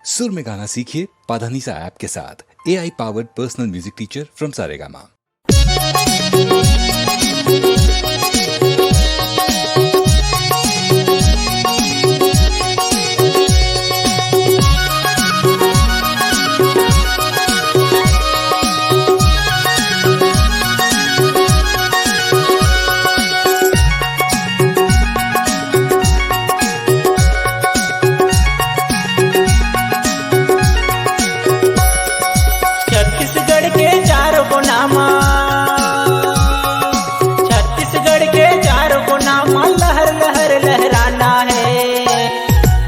सुर में गाना सीखिए पाधानीसा ऐप के साथ। AI powered personal music teacher from Saregama. Chhattisgarh के चारों को नामा, छत्तीसगढ़ के चारों को नामा लहर लहर लहराना है।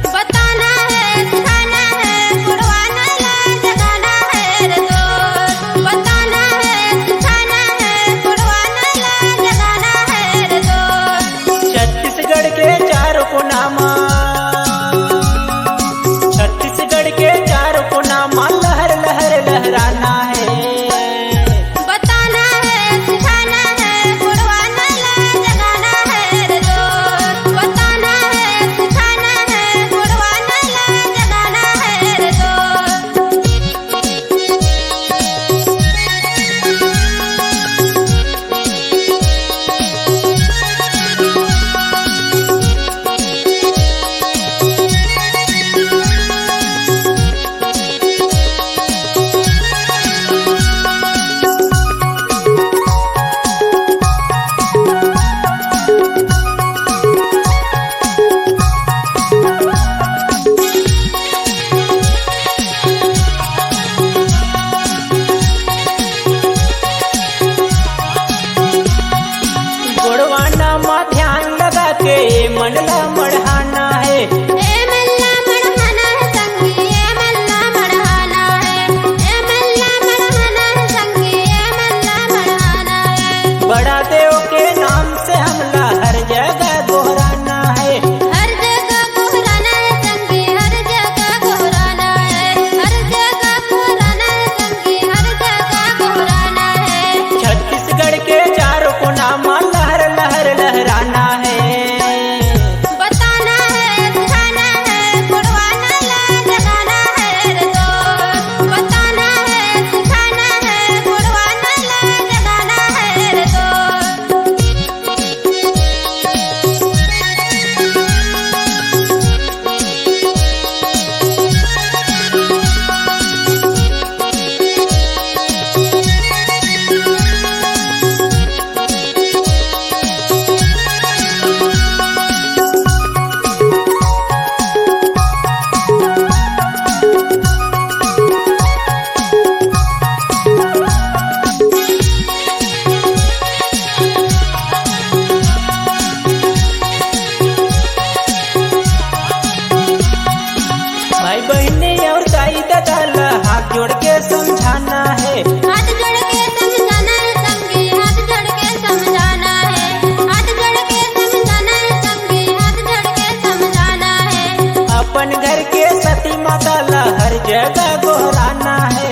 बताना है, सिखाना है, गुड़वाना ला जगाना है रे दोस्त। बताना है, सिखाना है, गुड़वाना ला जगाना है रे दोस्त। छत्तीसगढ़ के चारों को नामा, छत्तीसगढ़ के चारों को नामा लहर लहर लहराना है। बताना है, सिखाना है, गुड़वाना ला जगाना है रे दोस्त। बताना है, सिखाना है, गुड़वाना ला जगाना है रे दोस्त। गुड़वाना मा ध्यान लगा के मनला मढ़ाना है। ए मल्ला मढ़ाना है संगी, ए मल्ला मढ़ाना है। ए मल्ला मढ़ाना है संगी, ए मल्ला मढ़ाना है। बड़ा देव के नाम से हमला हर जगह दोहराना है। हर जगह कोहराना है संगी, हर जगह कोहराना है। हर जगह कोहराना है संगी, हर जगह कोहराना है। छत्तीसगढ़ के चारों को नामा लहर लहर लहराना है। बताना है, सिखाना है, गुड़वाना ला जगाना है रे दोस्त। बताना है, सिखाना है, गुड़वाना ला जगाना है रे दोस्त। भाई बहने और दाई दादा ला हाथ जोड़ के समझाना है। हाथ जोड़ के समझाना है संगी, हाथ जोड़ के समझाना है। हाथ जोड़ के समझाना है संगी, हाथ जोड़ के समझाना है। अपन घर के सती माता ला हर जगह गोहराना है।